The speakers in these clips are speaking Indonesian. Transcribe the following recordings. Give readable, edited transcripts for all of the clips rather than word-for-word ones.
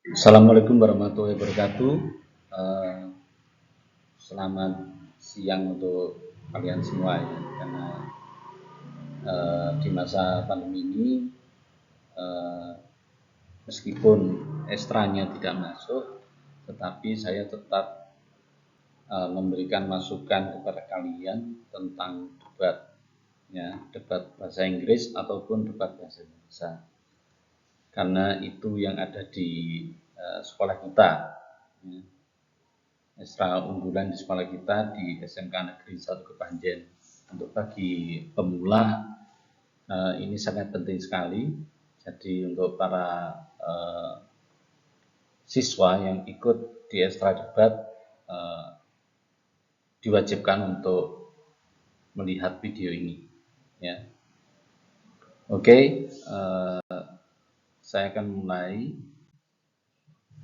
Assalamualaikum warahmatullahi wabarakatuh. Eh, Selamat siang untuk kalian semua ya, karena di masa pandemi ini eh, meskipun ekstranya tidak masuk, tetapi saya tetap memberikan masukan kepada kalian tentang debat, ya, debat bahasa Inggris ataupun debat bahasa Indonesia, karena itu yang ada di sekolah kita. Ya. Ekstra unggulan di sekolah kita di SMK Negeri 1 Kepanjen. Untuk bagi pemula ini sangat penting sekali. Jadi untuk para siswa yang ikut di ekstra debat diwajibkan untuk melihat video ini. Ya. Oke, saya akan mulai.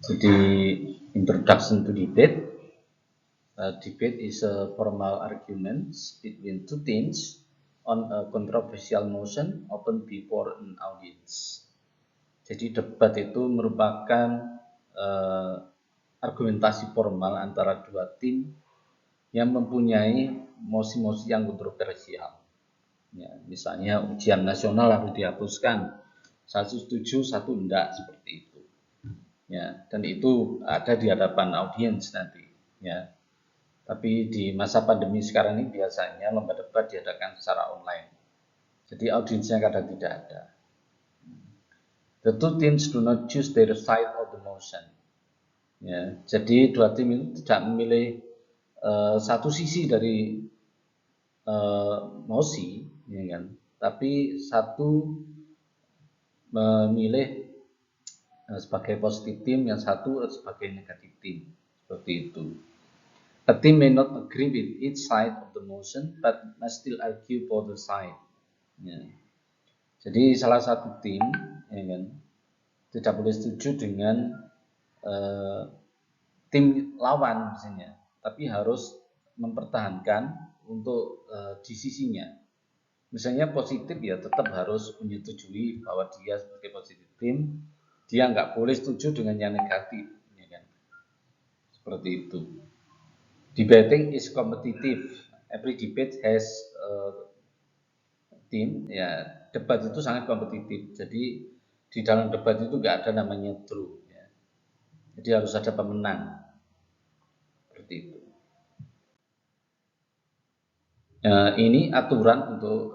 Jadi introduction to debate. Debate is a formal argument between two teams on a controversial motion open before an audience. Jadi debat itu merupakan argumentasi formal antara dua tim yang mempunyai mosi-mosi yang kontroversial. Ya, misalnya ujian nasional harus dihapuskan, satu setuju, satu enggak, seperti itu. Ya, dan itu ada di hadapan audiens nanti. Ya. Tapi di masa pandemi sekarang ini biasanya lomba debat diadakan secara online. Jadi audiensnya kadang tidak ada. The two teams do not choose their side of the motion. Ya, jadi dua tim itu tidak memilih satu sisi dari mosi, ya kan? Tapi satu memilih sebagai positif tim, yang satu sebagai negatif tim, seperti itu. A team may not agree with each side of the motion, but must still argue for the side. Ya. Jadi salah satu tim, ya kan, tidak boleh setuju dengan tim lawan misalnya, tapi harus mempertahankan untuk di sisinya. Misalnya positif ya tetap harus menyetujui bahwa dia sebagai positif tim, dia nggak boleh setuju dengan yang negatif, ya kan? Seperti itu. Debating is competitive. Every debate has team. Ya, debat itu sangat kompetitif. Jadi di dalam debat itu nggak ada namanya draw. Ya. Jadi harus ada pemenang. Seperti itu. Ini aturan untuk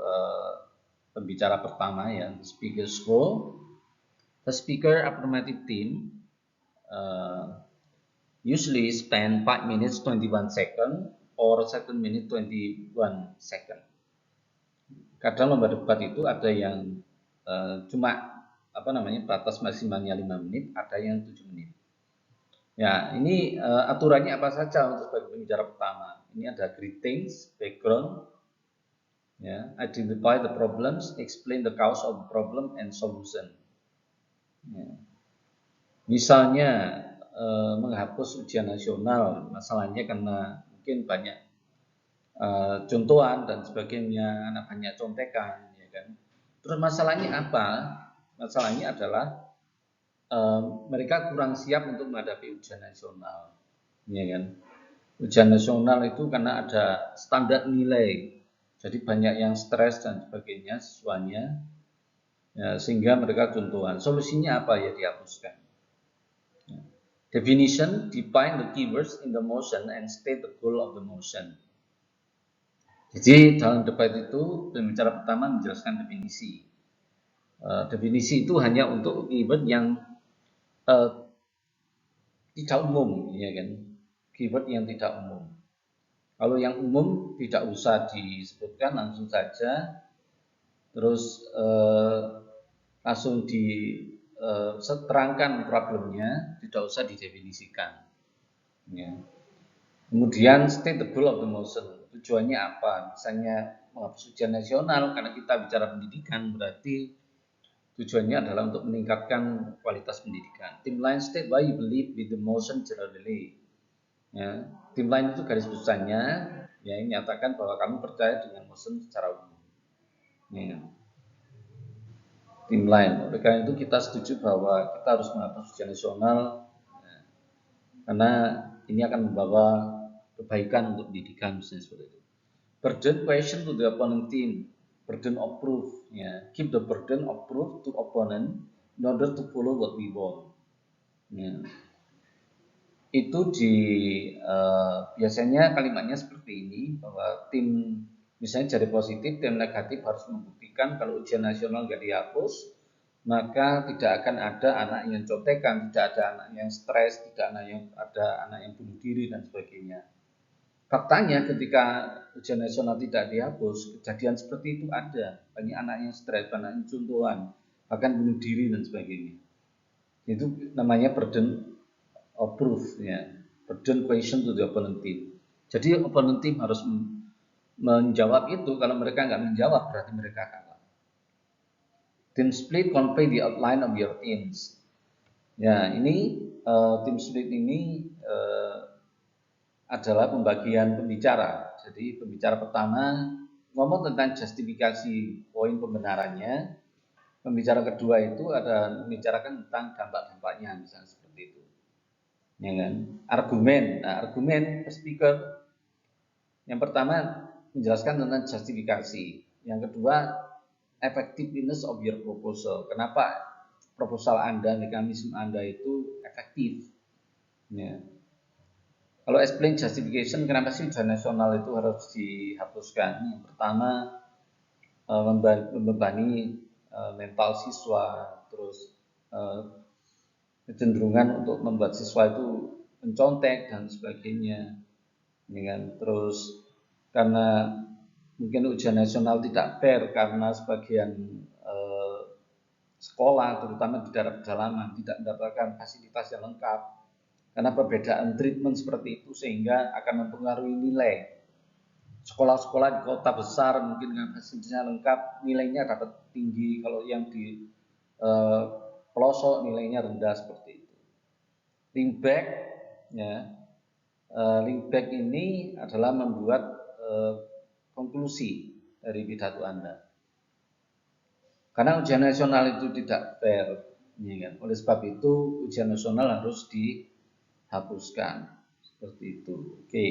pembicara pertama ya, the speaker's role. The speaker affirmative team usually spend 5 minutes 21 second or 7 minutes 21 second. Kadang lomba debat itu ada yang cuma batas maksimalnya 5 menit, ada yang 7 menit. Ya, ini aturannya apa saja untuk sebagai pembicara pertama. Ini ada greetings, background, ya, identify the problems, explain the cause of the problem and solution. Ya. Misalnya menghapus ujian nasional, masalahnya karena mungkin banyak contohan dan sebagainya, banyak contekan, ya kan. Terus masalahnya apa? Masalahnya adalah mereka kurang siap untuk menghadapi ujian nasional, ya kan. Ujian nasional itu karena ada standar nilai, jadi banyak yang stres dan sebagainya siswanya, ya, sehingga mereka contohan. Solusinya apa ya? Dihapuskan. Definition, define the keywords in the motion and state the goal of the motion. Jadi dalam debat itu pembicara pertama menjelaskan definisi. Definisi itu hanya untuk keyword yang tidak umum, ya kan? Keyword yang tidak umum. Kalau yang umum tidak usah disebutkan, langsung saja, terus langsung diterangkan problemnya, tidak usah didefinisikan. Ya. Kemudian state the goal of the motion, tujuannya apa? Misalnya menghapus ujian nasional, karena kita bicara pendidikan, berarti tujuannya adalah untuk meningkatkan kualitas pendidikan. Tim line state why you believe with the motion generally. Ya, tim line itu garis besarnya, ya, nyatakan bahwa kamu percaya dengan motion secara umum. Ya. tim lain. Oleh karena itu kita setuju bahwa kita harus menghapus ujian nasional karena ini akan membawa kebaikan untuk pendidikan misalnya seperti itu. Burden question to the opponent team, burden of proof, ya. Keep the burden of proof to opponent in order to follow what we want. Ya. Itu biasanya kalimatnya seperti ini, bahwa tim misalnya jadi positif, tim negatif harus membuktikan kalau ujian nasional nggak dihapus, maka tidak akan ada anak yang contekan, tidak ada anak yang stres, tidak ada anak yang bunuh diri dan sebagainya. Faktanya ketika ujian nasional tidak dihapus, kejadian seperti itu ada, banyak anak yang stres, banyak yang contohan, bahkan bunuh diri dan sebagainya. Itu namanya burden of proof, ya. Burden question to the opponent team. Jadi opponent team harus menjawab itu. Kalau mereka nggak menjawab berarti mereka kalah. Team split convey the outline of your teams. Ya, ini team split ini adalah pembagian pembicara. Jadi pembicara pertama ngomong tentang justifikasi poin pembenarannya. Pembicara kedua itu ada membicarakan tentang dampak-dampaknya, misalnya seperti itu. Ya kan? Argumen. Nah, argumen speaker yang pertama menjelaskan tentang justifikasi. Yang kedua, effectiveness of your proposal. Kenapa proposal Anda, mekanisme Anda itu efektif? Ya. Kalau explain justification, kenapa sih ujian nasional itu harus dihapuskan? Yang pertama, membebani mental siswa, terus kecenderungan untuk membuat siswa itu mencontek dan sebagainya, ya kan? Terus karena mungkin ujian nasional tidak fair karena sebagian sekolah, terutama di daerah pedalaman, tidak mendapatkan fasilitas yang lengkap karena perbedaan treatment seperti itu, sehingga akan mempengaruhi nilai. Sekolah-sekolah di kota besar mungkin dengan fasilitasnya lengkap, nilainya dapat tinggi. Kalau yang di pelosok nilainya rendah seperti itu. Link back, ya. Link back ini adalah membuat konklusi dari pidato Anda. Karena ujian nasional itu tidak fair, ya kan? Oleh sebab itu ujian nasional harus dihapuskan. Seperti itu. Oke.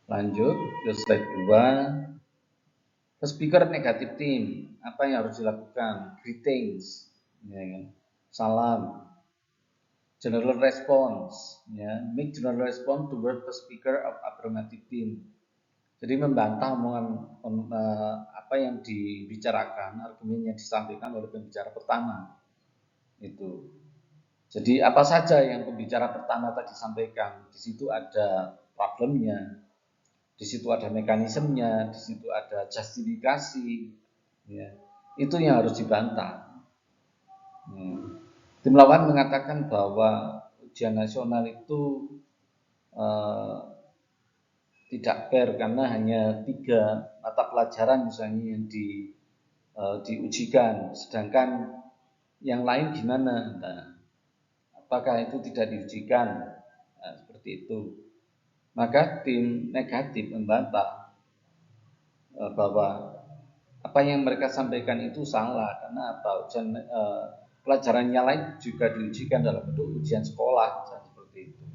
Lanjut ke slide 2. Speaker negatif team, apa yang harus dilakukan? Greetings, ya kan? Salam. General response, ya. Make general response toward the speaker of affirmative team. Jadi membantah omongan apa yang dibicarakan, argumen yang disampaikan oleh pembicara pertama. Itu. Jadi apa saja yang pembicara pertama tadi sampaikan, di situ ada problemnya, di situ ada mekanismenya, di situ ada justifikasi, ya. Itu yang harus dibantah. Tim lawan mengatakan bahwa ujian nasional itu tidak fair karena hanya 3 mata pelajaran misalnya yang diujikan, sedangkan yang lain gimana? Nah, apakah itu tidak diujikan? Nah, seperti itu. Maka tim negatif membantah bahwa apa yang mereka sampaikan itu salah karena apa? Pelajarannya lain juga diujikan dalam bentuk ujian sekolah, seperti itu.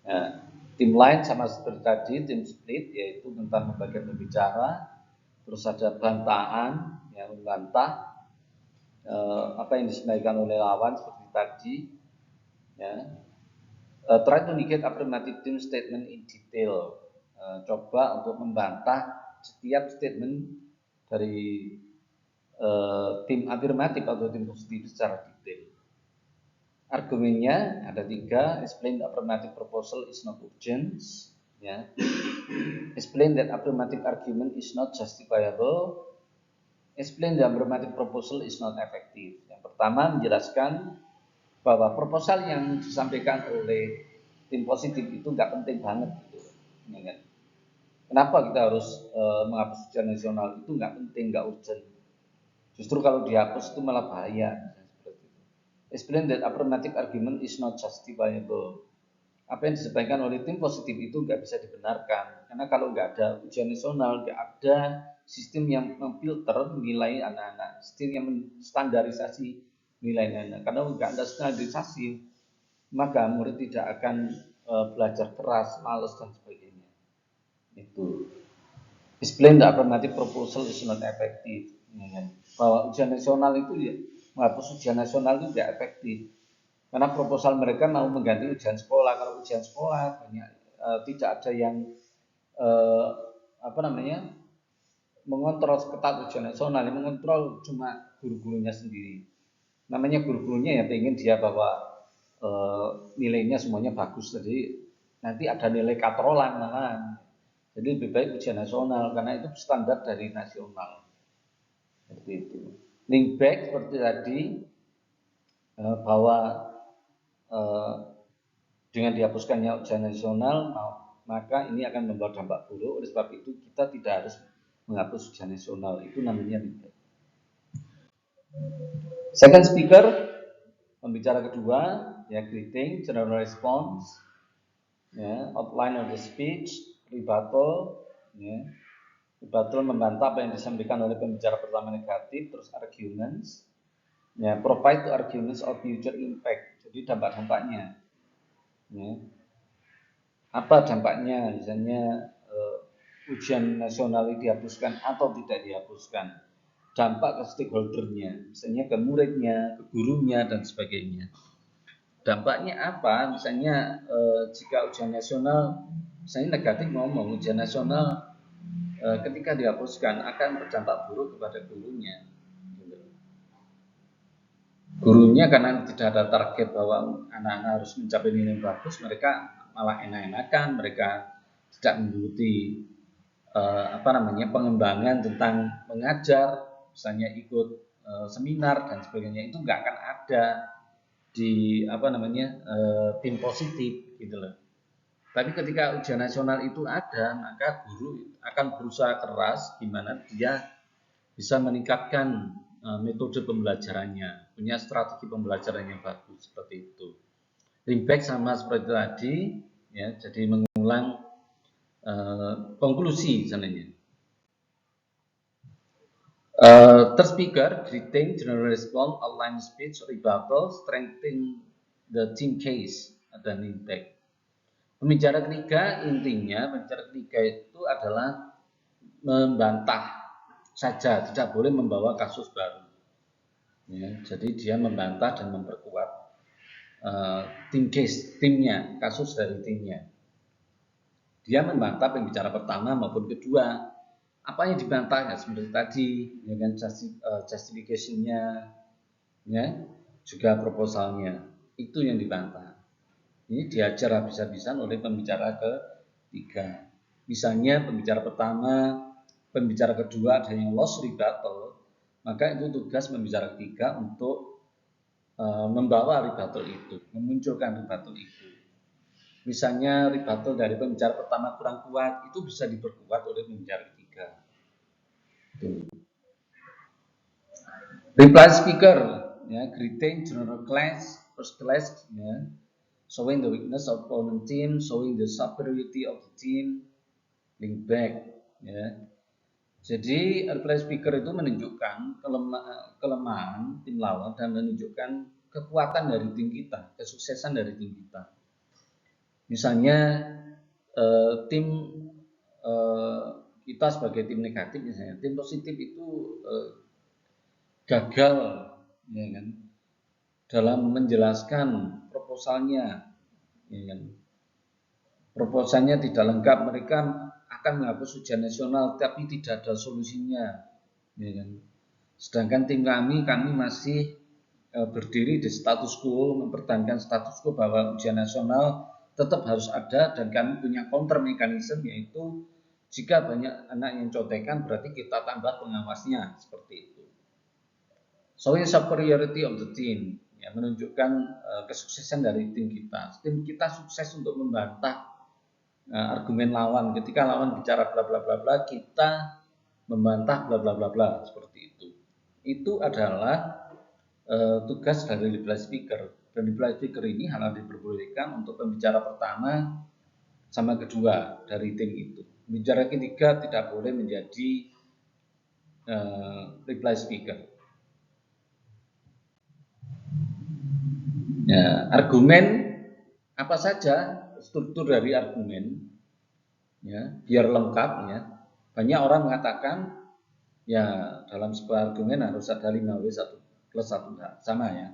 Nah, tim lain sama seperti tadi, tim split, yaitu tentang pembagian pembicara, terus ada bantahan yang membantah apa yang disampaikan oleh lawan seperti tadi, ya. Try to negate affirmative team statement in detail. Coba untuk membantah setiap statement dari tim afirmatif atau tim positif secara detail. Argumennya ada 3. Explain the affirmative proposal is not urgent, ya. Explain that affirmative argument is not justifiable. Explain the affirmative proposal is not effective. Yang pertama menjelaskan bahwa proposal yang disampaikan oleh tim positif itu nggak penting banget, gitu, ya kan? Kenapa kita harus menghapus ujian nasional? Itu nggak penting, nggak urgent. Justru kalau dihapus itu malah bahaya. Explain that affirmative argument is not justifiable. Apa yang disampaikan oleh tim positif itu nggak bisa dibenarkan, karena kalau nggak ada ujian nasional, nggak ada sistem yang memfilter nilai anak-anak, sistem yang menstandarisasi nilai anak. Karena nggak ada standarisasi, maka murid tidak akan belajar keras, malas dan sebagainya. Itu explain the alternative proposal is not effective. Bahwa ujian nasional itu ya, menghapus ujian nasional itu tidak efektif. Karena proposal mereka mau mengganti ujian sekolah. Kalau ujian sekolah banyak tidak ada yang mengontrol ketat ujian nasional, yang mengontrol cuma guru-gurunya sendiri. Namanya guru-gurunya ya pengen dia bahwa nilainya semuanya bagus, jadi nanti ada nilai katrolan malah. Jadi lebih baik ujian nasional karena itu standar dari nasional. Seperti itu. Link back seperti tadi bahwa dengan dihapuskannya ujian nasional, maka ini akan membawa dampak buruk. Oleh sebab itu kita tidak harus menghapus ujian nasional. Itu namanya link back. Second speaker, pembicara kedua, ya greeting, general response, ya, outline of the speech, rebuttal, ya. Rebuttal membantah apa yang disampaikan oleh pembicara pertama negatif, terus arguments, ya, provide the arguments of future impact, jadi dampak-dampaknya, ya. Apa dampaknya, misalnya ujian nasional ini dihapuskan atau tidak dihapuskan, dampak ke stakeholdernya, misalnya ke muridnya, ke gurunya dan sebagainya. Dampaknya apa? Misalnya jika ujian nasional, misalnya negatif ngomong ujian nasional ketika dihapuskan akan berdampak buruk kepada gurunya. Gurunya karena tidak ada target bahwa anak-anak harus mencapai nilai bagus, mereka malah enak-enakan, mereka tidak mengikuti pengembangan tentang mengajar, misalnya ikut seminar dan sebagainya, itu nggak akan ada di tim positif gitu loh. Tapi ketika ujian nasional itu ada, maka guru akan berusaha keras gimana dia bisa meningkatkan metode pembelajarannya, punya strategi pembelajaran yang bagus seperti itu. Impact sama seperti tadi, ya, jadi mengulang konklusi sebenarnya. Third speaker, greeting, general response, outline speech, rebuttal, strengthening the team case, dan impact. Pembicara ketiga itu adalah membantah saja, tidak boleh membawa kasus baru. Ya, jadi dia membantah dan memperkuat timnya, kasus dari timnya. Dia membantah pembicara pertama maupun kedua. Apa yang dibantah ya seperti tadi, ya kan, justification-nya, ya, juga proposalnya, itu yang dibantah. Ini diajar habis-habisan oleh pembicara ketiga. Misalnya pembicara pertama, pembicara kedua ada yang lost rebuttal, maka itu tugas pembicara ketiga untuk membawa rebuttal itu, memunculkan rebuttal itu. Misalnya rebuttal dari pembicara pertama kurang kuat, itu bisa diperkuat oleh pembicara ketiga. Reply speaker, ya, greeting, general class, first class, ya, showing the weakness of opponent team, showing the superiority of the team, link back, ya. Jadi reply speaker itu menunjukkan kelemahan tim lawan dan menunjukkan kekuatan dari tim kita, kesuksesan dari tim kita. Misalnya tim kita sebagai tim negatif, misalnya tim positif itu gagal, ya kan, dalam menjelaskan proposalnya, ya kan. Proposalnya tidak lengkap, mereka akan menghapus ujian nasional tapi tidak ada solusinya, ya kan. Sedangkan tim kami masih berdiri di status quo, mempertahankan status quo bahwa ujian nasional tetap harus ada, dan kami punya counter mekanisme, yaitu jika banyak anak yang contekan berarti kita tambah pengawasnya, seperti itu. Showing superiority of the team, ya, menunjukkan kesuksesan dari tim kita. Tim kita sukses untuk membantah argumen lawan. Ketika lawan bicara bla bla bla bla, kita membantah bla bla bla bla, seperti itu. Itu adalah tugas dari reply speaker. Dan reply speaker ini hanya diperbolehkan untuk pembicara pertama sama kedua dari tim itu. Pembicara ketiga tidak boleh menjadi reply speaker. Ya, argumen apa saja, struktur dari argumen, ya, biar lengkap ya. Banyak orang mengatakan ya dalam sebuah argumen harus ada 5W 1 plus 1H, sama ya.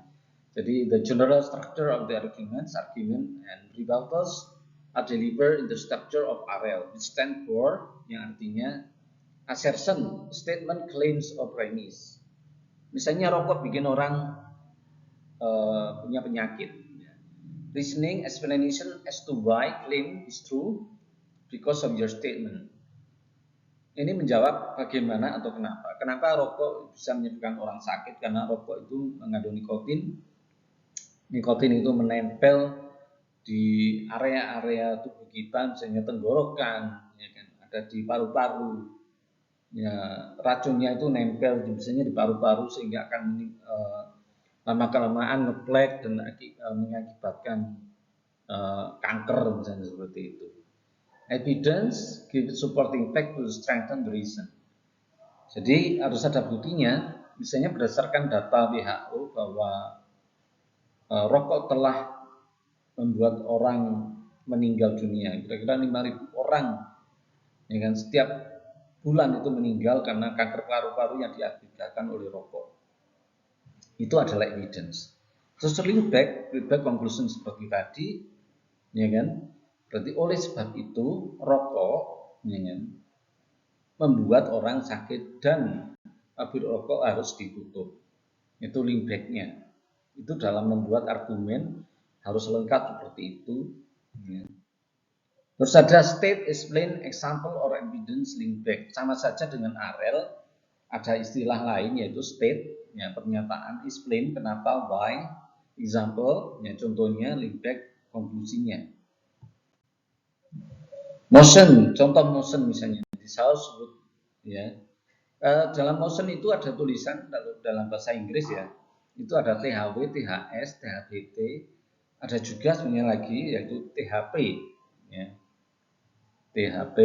Jadi the general structure of the argument and rebuttals are delivered in the structure of RL, which stand for, yang artinya assertion, statement, claims, or premise. Misalnya rokok bikin orang punya penyakit. Reasoning, explanation as to why claim is true because of your statement. Ini menjawab bagaimana atau kenapa. Kenapa rokok bisa menyebabkan orang sakit? Karena rokok itu mengandung nikotin. Nikotin itu menempel di area-area tubuh kita, misalnya tenggorokan, ya kan, ada di paru-paru. Ya, racunnya itu nempel misalnya di paru-paru sehingga akan lama-kelamaan ngeplek dan mengakibatkan kanker misalnya seperti itu. Evidence gives supporting fact to strengthen the reason. Jadi harus ada buktinya, misalnya berdasarkan data WHO bahwa rokok telah membuat orang meninggal dunia, kira-kira 5.000 orang, ya kan, setiap bulan itu meninggal karena kanker paru-paru yang diakibatkan oleh rokok. Itu adalah evidence. Terus link back conclusion seperti tadi, ya kan? Berarti oleh sebab itu rokok, ya kan, membuat orang sakit dan pabrik rokok harus ditutup. Itu link back-nya. Itu dalam membuat argumen harus lengkap seperti itu. Ya. Terus ada state, explain, example, or evidence link back. Sama saja dengan RL, ada istilah lain yaitu state, ya, pernyataan, explain, kenapa, why, example, ya, contohnya, link back, konklusinya. Motion, contoh motion misalnya di house would, ya. Dalam motion itu ada tulisan dalam bahasa Inggris ya, itu ada THW, THS, THBT, ada juga sebenarnya lagi yaitu THP, ya. THP,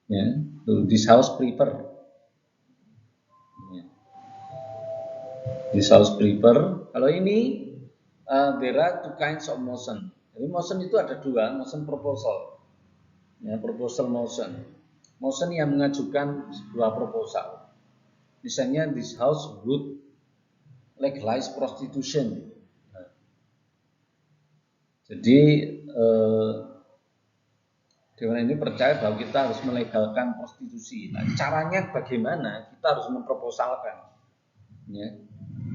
ya, this house prefer, ya. This house prefer. Kalau ini there are two kinds of motion. Jadi motion itu ada dua, motion proposal, ya, proposal motion. Motion yang mengajukan sebuah proposal. Misalnya this house would legalize prostitution. Jadi Dewan ini percaya bahwa kita harus melegalkan prostitusi. Nah, caranya bagaimana? Kita harus memproposalkan. Ya,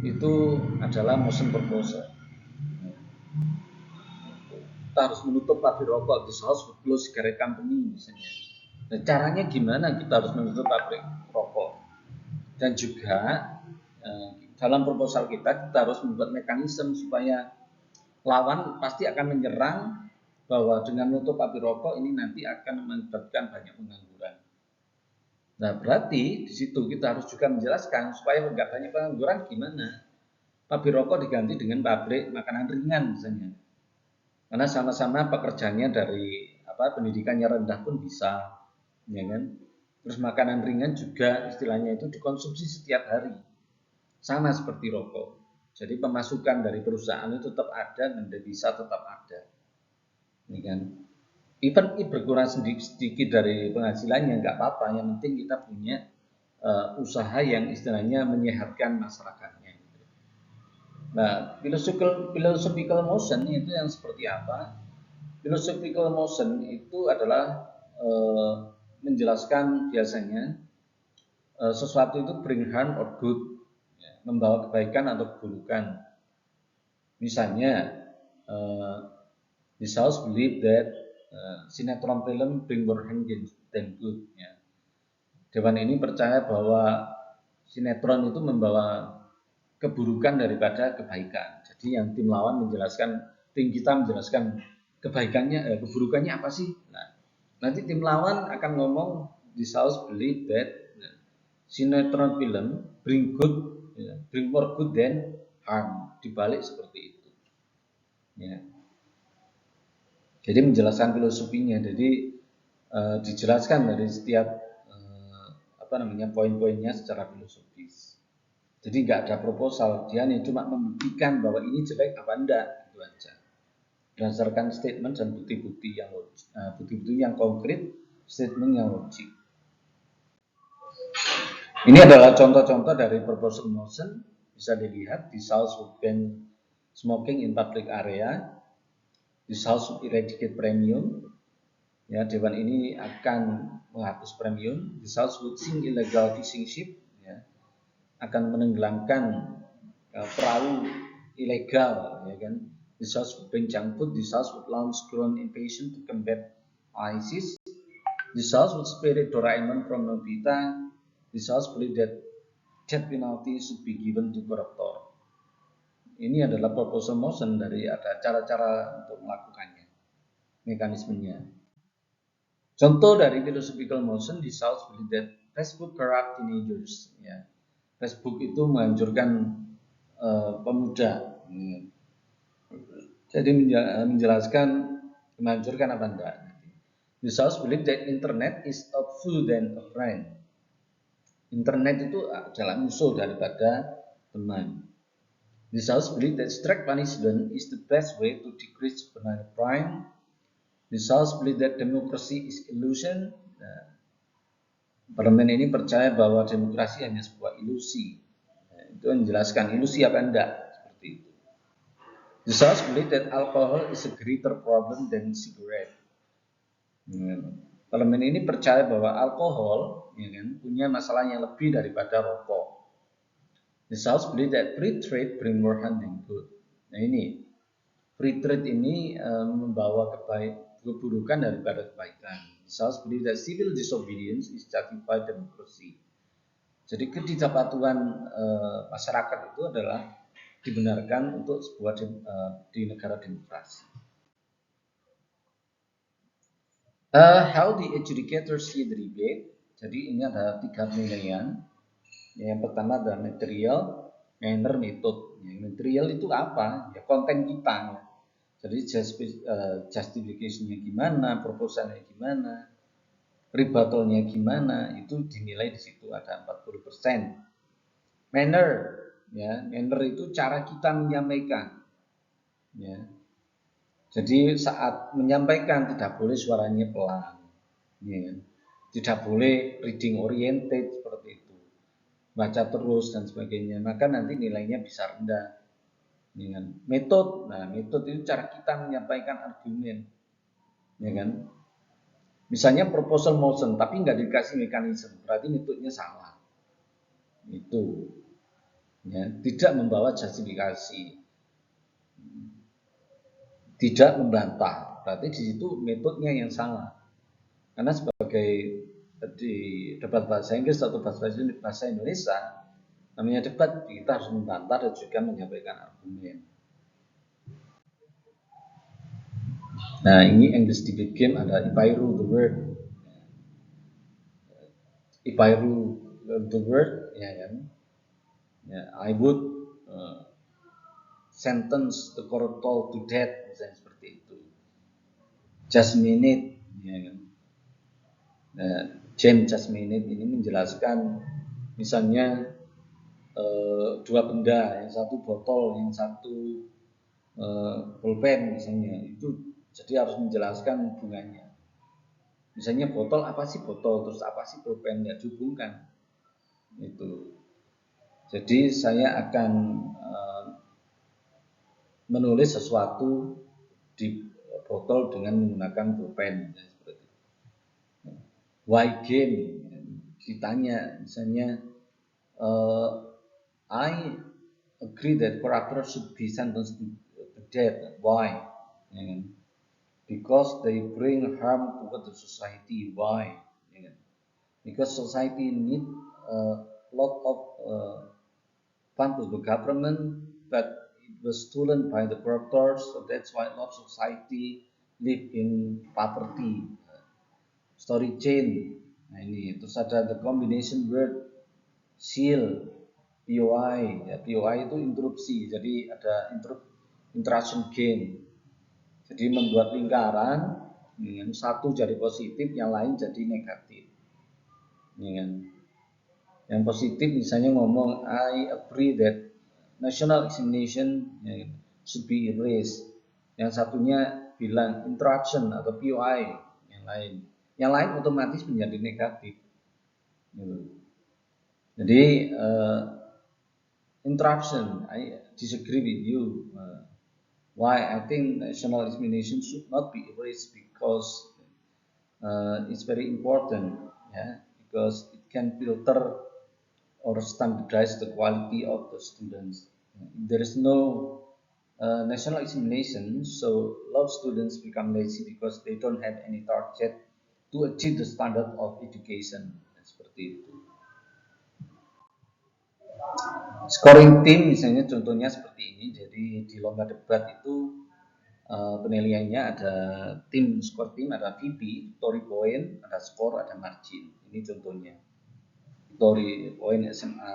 itu adalah motion proposal. Kita harus menutup pabrik rokok. This house would close cigarette company misalnya. Nah, caranya gimana kita harus menutup pabrik rokok? Dan juga dalam proposal kita harus membuat mekanisme supaya lawan pasti akan menyerang bahwa dengan menutup pabrik rokok ini nanti akan menyebabkan banyak pengangguran. Nah, berarti di situ kita harus juga menjelaskan supaya nggak banyak pengangguran gimana. Pabrik rokok diganti dengan pabrik makanan ringan misalnya. Karena sama-sama pekerjanya dari pendidikannya rendah pun bisa, ya kan? Terus makanan ringan juga istilahnya itu dikonsumsi setiap hari, sama seperti rokok. Jadi pemasukan dari perusahaan itu tetap ada dan devisa tetap ada, ya kan? Even berkurang sedikit dari penghasilannya nggak apa-apa, yang penting kita punya usaha yang istilahnya menyehatkan masyarakatnya. Nah, philosophical motion itu yang seperti apa? Philosophical motion itu adalah menjelaskan biasanya sesuatu itu bring harm or good, ya, membawa kebaikan atau keburukan. Misalnya, this house believe that sinetron film bring more harm than good. Ya. Dewan ini percaya bahwa sinetron itu membawa keburukan daripada kebaikan. Jadi yang tim lawan menjelaskan, tim kita menjelaskan kebaikannya, keburukannya apa sih? Nah, nanti tim lawan akan ngomong this house believe that sinetron film bring more good than harm, dibalik seperti itu. Ya. Jadi menjelaskan filosofinya. Jadi dijelaskan dari setiap poin-poinnya secara filosofis. Jadi nggak ada proposal, dia hanya cuma membuktikan bahwa ini jelek apa enggak, itu aja. Berdasarkan statement dan bukti-bukti yang konkret, statement yang logik. Ini adalah contoh-contoh dari proposal motion, bisa dilihat di South would ban smoking in public area, di South would eradicate premium, ya dewan ini akan menghapus premium, di South would sink illegal fishing ship, ya, akan menenggelamkan perahu ilegal, ya kan. The South would ban junk food, the South would launch ground invasion to combat ISIS, the South would spirit Doraemon from Nobita, the South believe that death penalty should be given to corruptor. Ini adalah proposal motion dari ada cara-cara untuk melakukannya, mekanismenya. Contoh dari philosophical motion, the South believe that Facebook corrupt teenagers, ya. Facebook itu menghancurkan pemuda. Jadi menjelaskan menghancurkan apa enggak. The South believe that internet is a foe than a friend. Internet itu adalah musuh daripada teman. The South believe that strict punishment is the best way to decrease juvenile crime. The South believe that democracy is illusion. Nah, parlemen ini percaya bahwa demokrasi hanya sebuah ilusi. Nah, itu menjelaskan ilusi apa enggak, seperti itu. The South believe that alcohol is a greater problem than cigarette. Parlemen ini percaya bahwa alkohol, ya kan, punya masalah yang lebih daripada rokok. The South believe that free trade bring more harm than good. Nah ini, free trade ini membawa keburukan daripada kebaikan. The South believe that civil disobedience is justified democracy. Jadi ketidakpatuhan masyarakat itu adalah dibenarkan untuk sebuah di negara demokrasi. How the educators see the debate. Jadi ini ada 3 penilaian. Yang pertama adalah material, manner, method. Material itu apa? Ya konten kita. Ya. Jadi justification-nya gimana, proposalnya gimana, rebuttal-nya gimana, itu dinilai di situ ada 40%. Manner, ya, manner itu cara kita menyampaikan. Ya. Jadi saat menyampaikan tidak boleh suaranya pelan, ya. Tidak boleh reading oriented seperti itu, baca terus dan sebagainya, maka nanti nilainya bisa rendah. Ya. Metode, nah metode itu cara kita menyampaikan argumen, ya kan. Misalnya proposal motion tapi nggak dikasih mekanisme, berarti metodenya salah. Itu, ya, tidak membawa justifikasi. Tidak membantah, berarti di situ metodenya yang salah. Karena sebagai di debat bahasa Inggris atau bahasa Indonesia, namanya debat, kita harus membantah dan juga menyampaikan argumen. Nah ini English debate game ada if I rule the world, if I rule the world, ya kan, ya, I would sentence the corruptor to death, misalnya seperti itu. Just minute, ya kan. Nah, James Just Minute ini menjelaskan misalnya 2 benda, yang satu botol, yang satu pulpen misalnya, itu jadi harus menjelaskan hubungannya. Misalnya botol, apa sih botol, terus apa sih pulpen, ya dihubungkan. Itu. Jadi saya akan menulis sesuatu di botol dengan menggunakan pulpen, seperti itu. Why game? Ditanya misalnya, I agree that corruptors should be sentenced to death. Why? Because they bring harm to the society. Why? Because society need a lot of fund to the government, but it was stolen by the corruptors, so that's why a lot of society live in poverty. Story chain. Nah ini terus ada the combination word seal, POI, ya, POI itu interupsi, jadi ada interaction gain, jadi membuat lingkaran, yang satu jadi positif, yang lain jadi negatif, ya. Yang positif misalnya ngomong I agree that national examination should be erased. Yang satunya bilang interruption atau POI yang lain. Yang lain otomatis menjadi negatif. Jadi interruption, I disagree with you. Why I think national examination should not be erased because it's very important, because it can filter or standardize the quality of the students. There is no national examination, so a lot of students become lazy because they don't have any target to achieve the standard of education. Seperti itu. Scoring team misalnya contohnya seperti ini. Jadi di lomba debat itu penilaiannya ada tim, skor tim, ada VP, victory point, ada skor, ada margin. Ini contohnya. Victory point SMA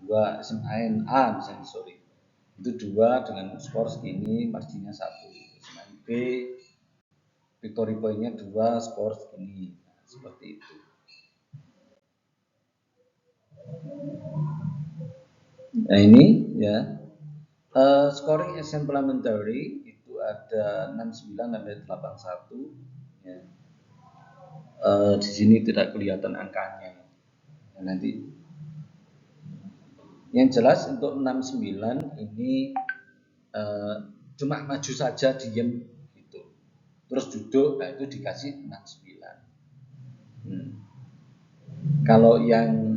2, SMAN A misalnya, sorry. Itu 2 dengan skor segini, marginnya 1. SMAN B, victory point-nya 2, skor segini. Nah, seperti itu. Nah ini ya, scoring exemplementary itu ada 69 sampai 81 ya. Di sini tidak kelihatan angkanya. Nah, nanti yang jelas untuk 69 ini cuma maju saja diem gitu. Terus duduk, nah itu dikasih 69. Kalau yang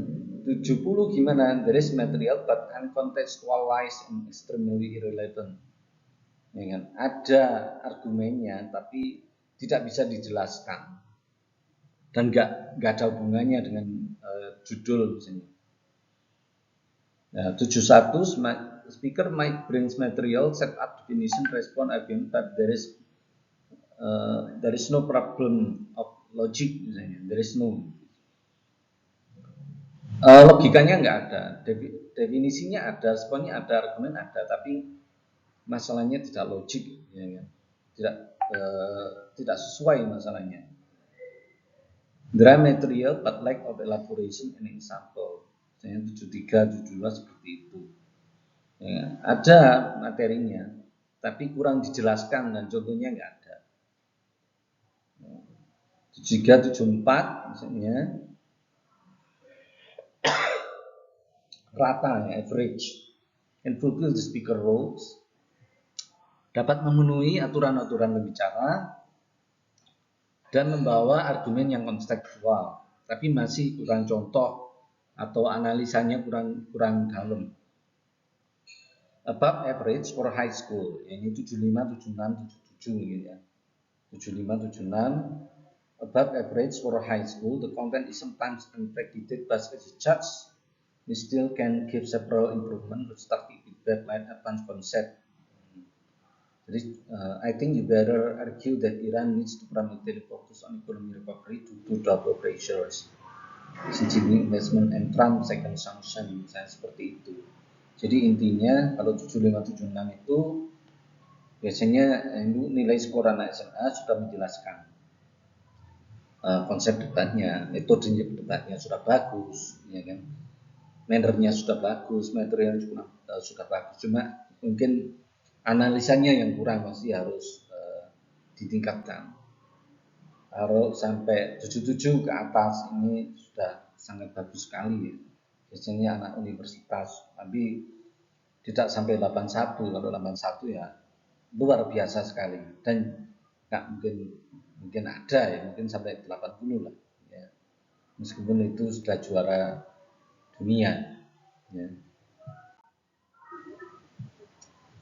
70 gimana? There is material but uncontextualized and extremely irrelevant. Ya kan? Ada argumennya tapi tidak bisa dijelaskan dan nggak ada hubungannya dengan judul misalnya. Nah, 71 speaker might brings material, set up definition, respond, argument, but there is no problem of logic misalnya. There is no logikanya nggak ada, definisinya ada, responnya ada, argumen ada, tapi masalahnya tidak logik, ya, tidak sesuai masalahnya. Dry material but lack of elaboration and example. Misalnya 73, 72 seperti itu. Ya, ada materinya, tapi kurang dijelaskan dan contohnya nggak ada. 73, 74 misalnya. Rata ya, average, and fulfill the speaker roles, dapat memenuhi aturan-aturan pembicara dan membawa argumen yang kontekstual, tapi masih kurang contoh atau analisanya kurang dalam. Above average for high school, ini 75, 76, 77 gitu ya. 75, 76. Above average for high school, the content is sometimes unprecedented, but as a judge, we still can give several improvement to start with backline advanced concept. Jadi, I think you better argue that Iran needs to primarily focus on economic recovery due to double pressures, significant investment and Trump second sanction, misalnya seperti itu. Jadi intinya kalau 75-76 itu biasanya nilai skor anak SMA sudah menjelaskan konsep debatnya, metodenya debatnya sudah bagus, ya kan? Mannernya sudah bagus, materialnya sudah bagus, cuma mungkin analisanya yang kurang, masih harus ditingkatkan. Kalau sampai 77 ke atas ini sudah sangat bagus sekali ya. Biasanya anak universitas, tapi tidak sampai 81. Kalau 81 ya luar biasa sekali, dan nggak mungkin ada ya, mungkin sampai 80 lah ya. Meskipun itu sudah juara dunia ya.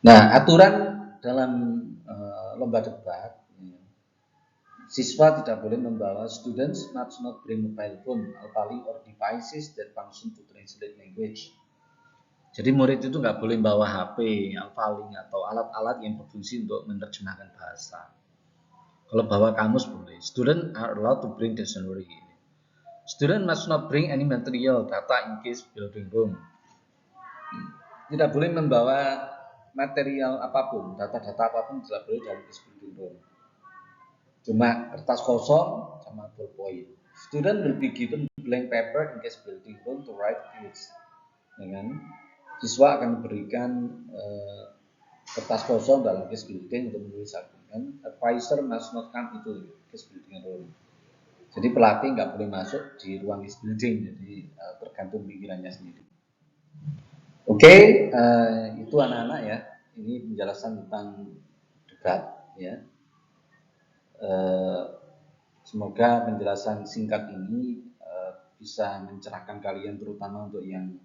Nah, aturan dalam lomba debat, siswa tidak boleh membawa, students must not bring mobile phone, alpali or devices that function to translate language. Jadi murid itu nggak boleh bawa HP, alpali atau alat-alat yang berfungsi untuk menerjemahkan bahasa. Kalau bawa kamus boleh. Student are allowed to bring dictionary. Student must not bring any material, data in case building room. Tidak boleh membawa material apapun, data-data apapun tidak boleh dalam building room. Cuma kertas kosong sama ballpoint. Student will be given blank paper in case building room to write quiz. Ya kan? Siswa akan diberikan kertas kosong dalam case building untuk menulis argumen. Advisor must not come into case building room. Jadi pelatih nggak boleh masuk di ruang case building, jadi tergantung pikirannya sendiri. Oke, itu anak-anak ya. Ini penjelasan tentang debat ya. Semoga penjelasan singkat ini bisa mencerahkan kalian, terutama untuk yang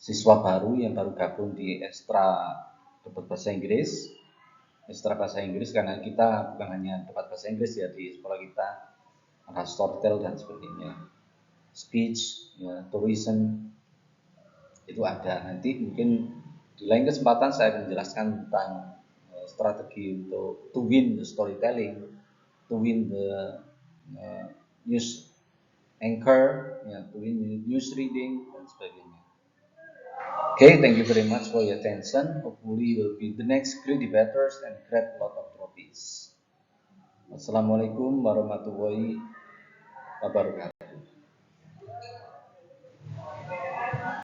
siswa baru yang baru gabung di ekstra debat bahasa Inggris. Ekstra bahasa Inggris karena kita bukan hanya debat bahasa Inggris ya, di sekolah kita ada storytell dan sebagainya, speech, ya, tourism itu ada. Nanti mungkin di lain kesempatan saya akan menjelaskan tentang strategi untuk to win the storytelling, to win the news anchor, ya, to win the news reading dan sebagainya. Okay, thank you very much for your attention. Hopefully you will be the next great debaters and grab a lot of trophies. Wassalamualaikum warahmatullahi wabarakatuh.